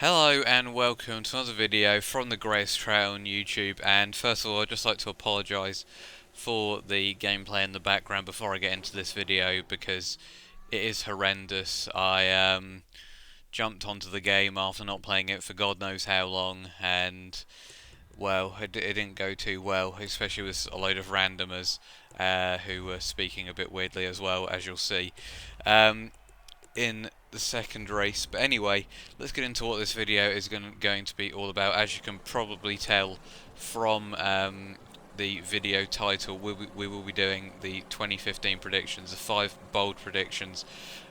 Hello and welcome to another video from TheSavageTrout on YouTube. And first of all, I'd just like to apologise for the gameplay in the background before I get into this video because it is horrendous. I jumped onto the game after not playing it for God knows how long, and well, it didn't go too well, especially with a load of randomers who were speaking a bit weirdly as well, as you'll see. In the second race. But anyway, let's get into what this video is going to be all about. As you can probably tell from the video title, we will be doing the 2015 predictions, the 5 bold predictions.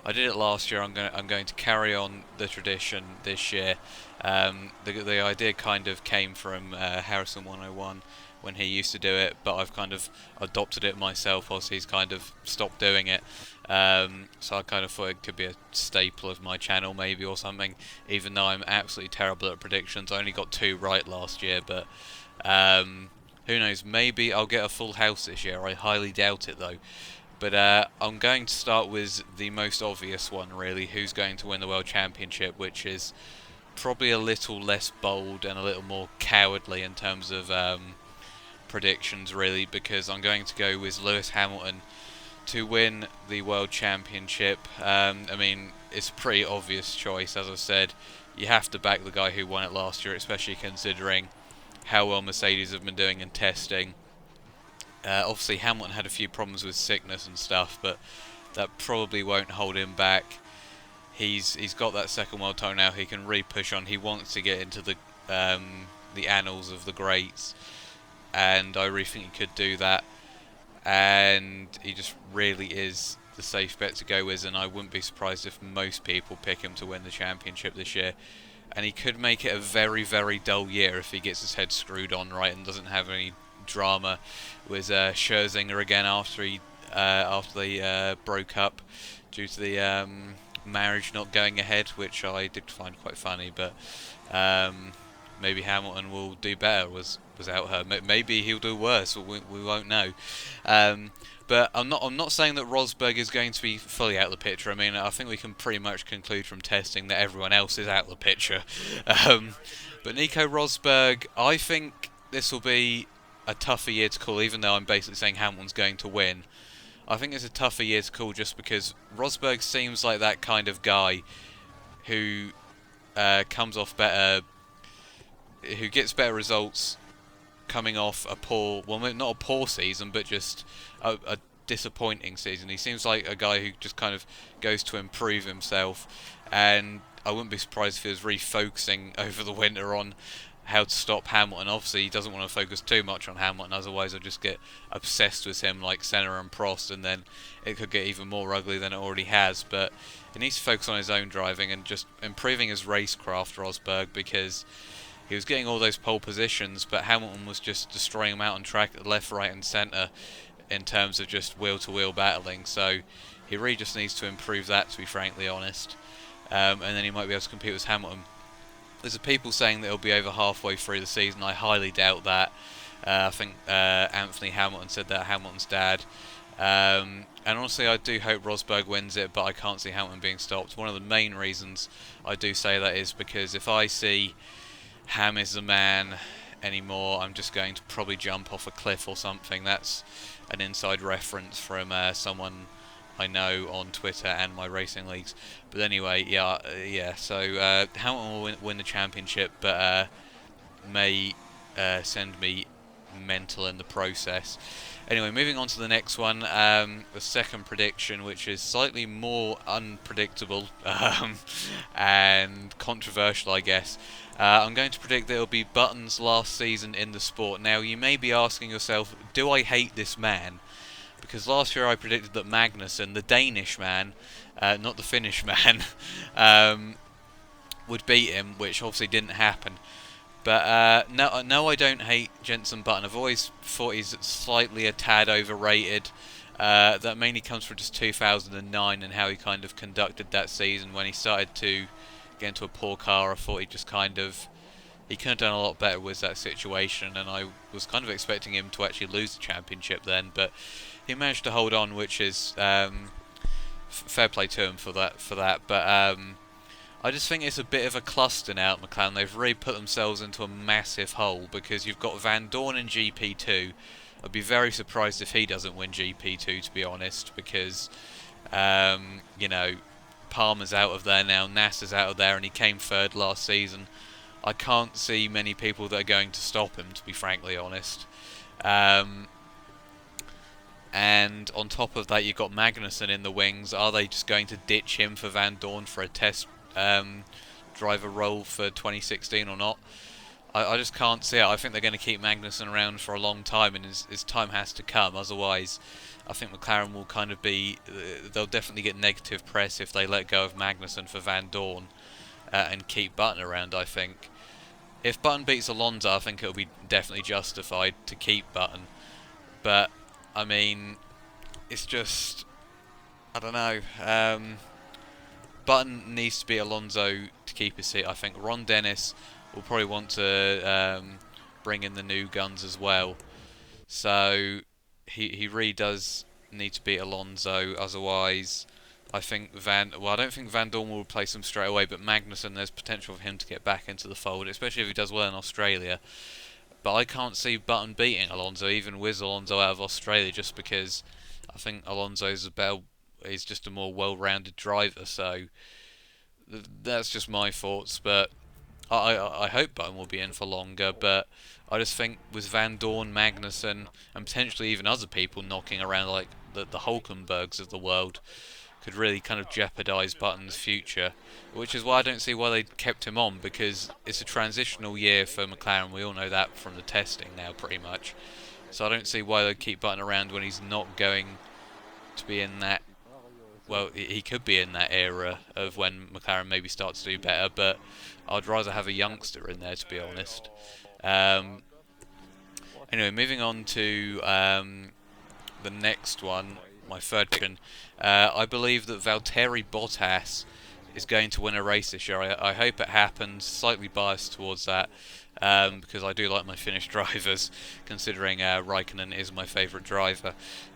I did it last year. I'm going to carry on the tradition this year. The idea kind of came from Harrison 101 when he used to do it, but I've kind of adopted it myself whilst he's kind of stopped doing it. So I kind of thought it could be a staple of my channel maybe or something, even though I'm absolutely terrible at predictions. I only got 2 right last year, but who knows, maybe I'll get a full house this year. I highly doubt it though. But I'm going to start with the most obvious one really, who's going to win the World Championship, which is probably a little less bold and a little more cowardly in terms of predictions really, because I'm going to go with Lewis Hamilton to win the World Championship. I mean, it's a pretty obvious choice, as I said. You have to back the guy who won it last year, especially considering how well Mercedes have been doing in testing. Obviously, Hamilton had a few problems with sickness and stuff, but that probably won't hold him back. He's got that second world title now. He can really push on. He wants to get into the annals of the greats, and I really think he could do that. And he just really is the safe bet to go with, and I wouldn't be surprised if most people pick him to win the championship this year. And he could make it a very, very dull year if he gets his head screwed on right and doesn't have any drama with Scherzinger again after they broke up due to the marriage not going ahead, which I did find quite funny. But maybe Hamilton will do better without her. Maybe he'll do worse. We won't know. But I'm not saying that Rosberg is going to be fully out of the picture. I mean, I think we can pretty much conclude from testing that everyone else is out of the picture. But Nico Rosberg, I think this will be a tougher year to call, even though I'm basically saying Hamilton's going to win. I think it's a tougher year to call just because Rosberg seems like that kind of guy who comes off better, who gets better results coming off a poor, well, not a poor season, but just a disappointing season. He seems like a guy who just kind of goes to improve himself, and I wouldn't be surprised if he was refocusing over the winter on how to stop Hamilton. Obviously, he doesn't want to focus too much on Hamilton, otherwise he'll just get obsessed with him like Senna and Prost, and then it could get even more ugly than it already has. But he needs to focus on his own driving and just improving his racecraft, Rosberg, because he was getting all those pole positions, but Hamilton was just destroying him out on track left, right and centre in terms of just wheel-to-wheel battling. So he really just needs to improve that, to be frankly honest. And then he might be able to compete with Hamilton. There's people saying that he'll be over halfway through the season. I highly doubt that. I think Anthony Hamilton said that, Hamilton's dad. And honestly, I do hope Rosberg wins it, but I can't see Hamilton being stopped. One of the main reasons I do say that is because if I see Ham is the man anymore, I'm just going to probably jump off a cliff or something. That's an inside reference from someone I know on Twitter and my racing leagues. But anyway, yeah. So Hamilton will win the championship, but may send me mental in the process. Anyway, moving on to the next one, the second prediction, which is slightly more unpredictable and controversial, I guess. I'm going to predict that it'll be Button's last season in the sport. Now, you may be asking yourself, do I hate this man? Because last year I predicted that Magnussen, the Danish man, not the Finnish man, would beat him, which obviously didn't happen. But no, I don't hate Jenson Button. I've always thought he's slightly a tad overrated. That mainly comes from just 2009 and how he kind of conducted that season. When he started to get into a poor car, I thought he just kind of, he could have done a lot better with that situation, and I was kind of expecting him to actually lose the championship then, but he managed to hold on, which is fair play to him for that. But I just think it's a bit of a cluster now at McLaren. They've really put themselves into a massive hole because you've got Van Dorn in GP2. I'd be very surprised if he doesn't win GP2, to be honest, because you know, Palmer's out of there now, Nasser's out of there, and he came third last season. I can't see many people that are going to stop him, to be frankly honest. And on top of that, you've got Magnussen in the wings. Are they just going to ditch him for Van Dorn for a test driver role for 2016 or not? I just can't see it. I think they're going to keep Magnussen around for a long time, and his time has to come. Otherwise, I think McLaren will kind of be... they'll definitely get negative press if they let go of Magnussen for Van Dorn and keep Button around, I think. If Button beats Alonso, I think it'll be definitely justified to keep Button. But, I mean, it's just... I don't know. Button needs to beat Alonso to keep his seat. I think Ron Dennis will probably want to bring in the new guns as well. So he really does need to beat Alonso. Otherwise, I think I don't think Van Dorn will replace him straight away. But Magnussen, there's potential for him to get back into the fold, especially if he does well in Australia. But I can't see Button beating Alonso, even with Alonso out of Australia, just because I think Alonso's is just a more well-rounded driver. So that's just my thoughts. But I hope Button will be in for longer, but I just think with Van Dorn, Magnussen, and potentially even other people knocking around like the Hulkenbergs of the world, could really kind of jeopardise Button's future, which is why I don't see why they kept him on, because it's a transitional year for McLaren. We all know that from the testing now, pretty much. So I don't see why they keep Button around when he's not going to be in that. Well, he could be in that era of when McLaren maybe starts to do better, but I'd rather have a youngster in there, to be honest. Anyway, moving on to the next one, my third question. I believe that Valtteri Bottas is going to win a race this year. I hope it happens. Slightly biased towards that because I do like my Finnish drivers, considering Raikkonen is my favourite driver.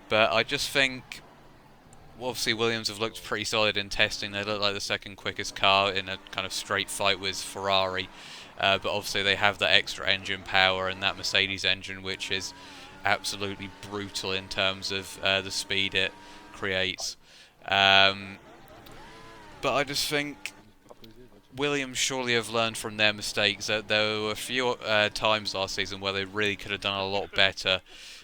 But I just think... obviously, Williams have looked pretty solid in testing. They look like the second quickest car in a kind of straight fight with Ferrari. But obviously, they have that extra engine power and that Mercedes engine, which is absolutely brutal in terms of the speed it creates. But I just think Williams surely have learned from their mistakes. There were a few times last season where they really could have done a lot better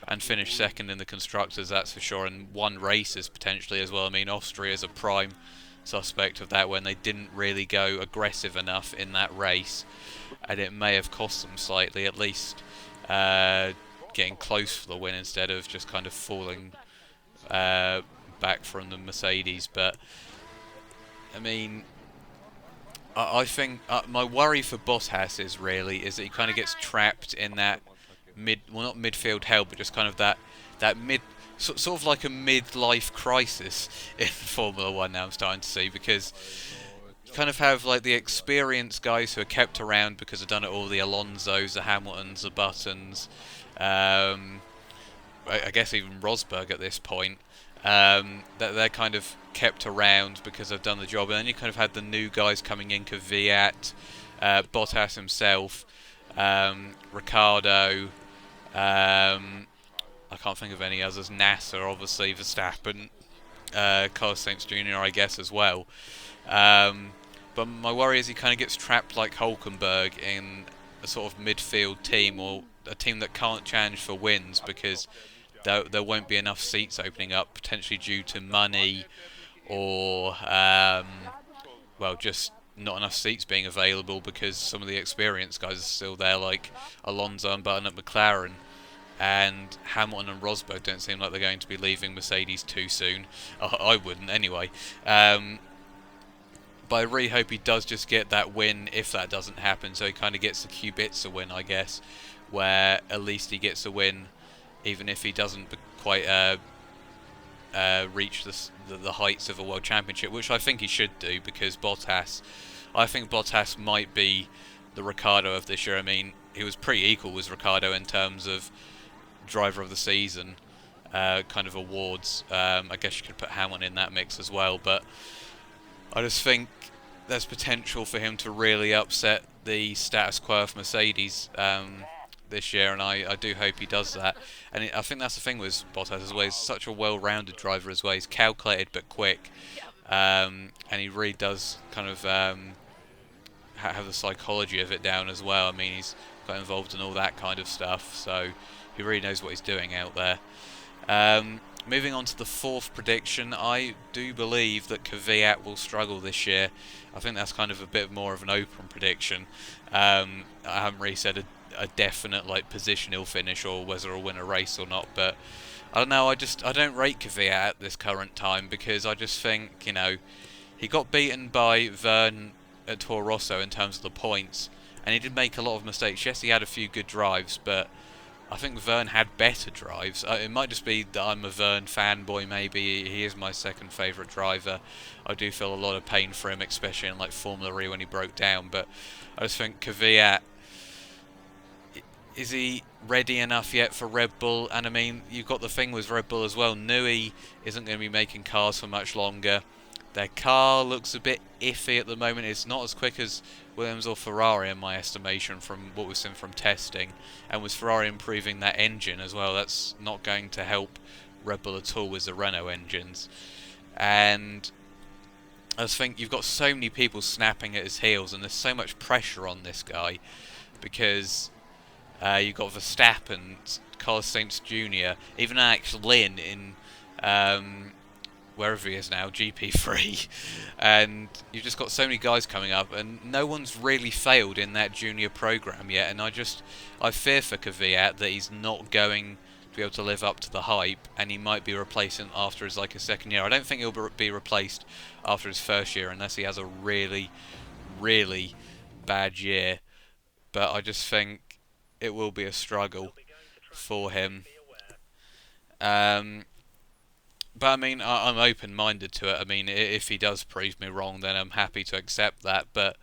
and finished second in the Constructors, that's for sure, and won races potentially as well. I mean, Austria is a prime suspect of that when they didn't really go aggressive enough in that race, and it may have cost them slightly, at least getting close for the win instead of just kind of falling back from the Mercedes. But, I mean... I think my worry for Bottas is that he kind of gets trapped in that not midfield hell, but just kind of that sort of like a midlife crisis in Formula 1 now I'm starting to see, because you kind of have like the experienced guys who are kept around because they've done it all, the Alonsos, the Hamiltons, the Buttons, I guess even Rosberg at this point. That they're kind of kept around because they've done the job, and then you kind of had the new guys coming in, Kvyat, Bottas himself, Ricciardo, I can't think of any others, Nasser, obviously, Verstappen, Carlos Sainz Jr. I guess as well. But my worry is he kind of gets trapped like Hulkenberg in a sort of midfield team, or a team that can't challenge for wins because there won't be enough seats opening up, potentially due to money or, well, just not enough seats being available because some of the experienced guys are still there, like Alonso and Button at McLaren, and Hamilton and Rosberg don't seem like they're going to be leaving Mercedes too soon. I wouldn't anyway. But I really hope he does just get that win if that doesn't happen, so he kind of gets the Kubica win, I guess, where at least he gets a win even if he doesn't quite reach the heights of a World Championship, which I think he should do, because I think Bottas might be the Ricciardo of this year. I mean, he was pretty equal with Ricciardo in terms of driver of the season kind of awards. I guess you could put Hamilton in that mix as well, but I just think there's potential for him to really upset the status quo of Mercedes this year, and I do hope he does that. And I think that's the thing with Bottas as well. He's such a well-rounded driver as well. He's calculated but quick, and he really does kind of have the psychology of it down as well. I mean, he's got involved in all that kind of stuff, so he really knows what he's doing out there. Moving on to the fourth prediction, I do believe that Kvyat will struggle this year. I think that's kind of a bit more of an open prediction. I haven't really said a definite like position he'll finish or whether he'll win a race or not, but I don't know. I don't rate Kvyat at this current time because I just think, you know, he got beaten by Verne at Toro Rosso in terms of the points, and he did make a lot of mistakes. Yes, he had a few good drives, but I think Verne had better drives. It might just be that I'm a Verne fanboy, maybe. He is my second favourite driver. I do feel a lot of pain for him, especially in like Formula E when he broke down, but I just think Kvyat, is he ready enough yet for Red Bull? And I mean, you've got the thing with Red Bull as well. Newey isn't going to be making cars for much longer. Their car looks a bit iffy at the moment. It's not as quick as Williams or Ferrari in my estimation from what we've seen from testing. And with Ferrari improving that engine as well, that's not going to help Red Bull at all with the Renault engines. And I just think you've got so many people snapping at his heels, and there's so much pressure on this guy because you've got Verstappen, Carlos Sainz Jr., even Alex Lynn in wherever he is now, GP3, and you've just got so many guys coming up, and no one's really failed in that junior program yet, and I fear for Kvyat that he's not going to be able to live up to the hype, and he might be replacing after his like a second year. I don't think he'll be replaced after his first year unless he has a really, really bad year, but I just think it will be a struggle for him. But I mean, I'm open-minded to it. I mean, if he does prove me wrong, then I'm happy to accept that. But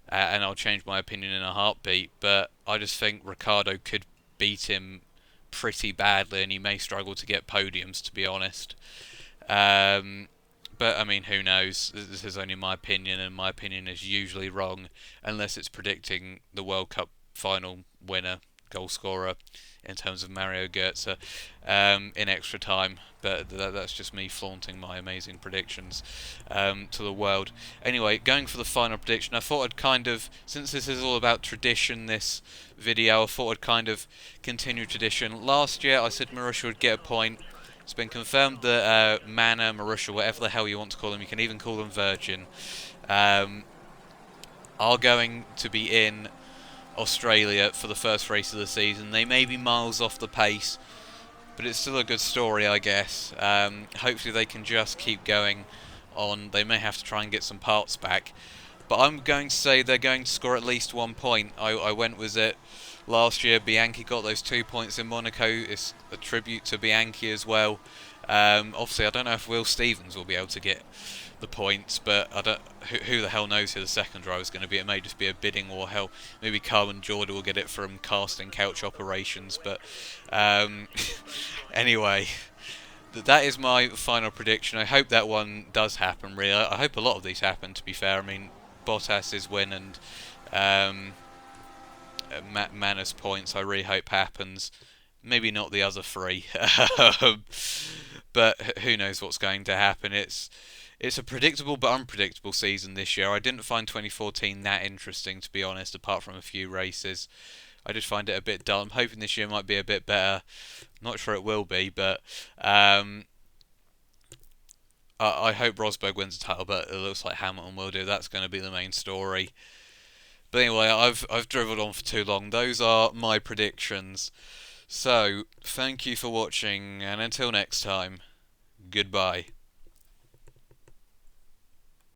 and I'll change my opinion in a heartbeat. But I just think Ricciardo could beat him pretty badly, and he may struggle to get podiums, to be honest. But I mean, who knows? This is only my opinion, and my opinion is usually wrong unless it's predicting the World Cup final winner, goal scorer, in terms of Mario Götze in extra time. But that's just me flaunting my amazing predictions to the world. Anyway, going for the final prediction, I thought I'd kind of, since this is all about tradition, this video, I thought I'd kind of continue tradition. Last year I said Marussia would get a point. It's been confirmed that Mana, Marussia, whatever the hell you want to call them, you can even call them Virgin, are going to be in Australia for the first race of the season. They may be miles off the pace, but it's still a good story, I guess. Hopefully they can just keep going on. They may have to try and get some parts back, but I'm going to say they're going to score at least 1 point. I went with it last year. Bianchi got those 2 points in Monaco. It's a tribute to Bianchi as well. Obviously, I don't know if Will Stevens will be able to get the points, but I don't. Who the hell knows who the second driver is going to be? It may just be a bidding war. Hell, maybe Carmen Jordan will get it from casting couch operations. But anyway, that is my final prediction. I hope that one does happen. Really, I hope a lot of these happen. To be fair, I mean, Bottas's win and Mana's points, I really hope happens. Maybe not the other three, but who knows what's going to happen. It's a predictable but unpredictable season this year. I didn't find 2014 that interesting, to be honest, apart from a few races. I just find it a bit dull. I'm hoping this year might be a bit better. Not sure it will be, but I hope Rosberg wins the title, but it looks like Hamilton will do. That's going to be the main story. But anyway, I've dribbled on for too long. Those are my predictions. So, thank you for watching, and until next time, goodbye.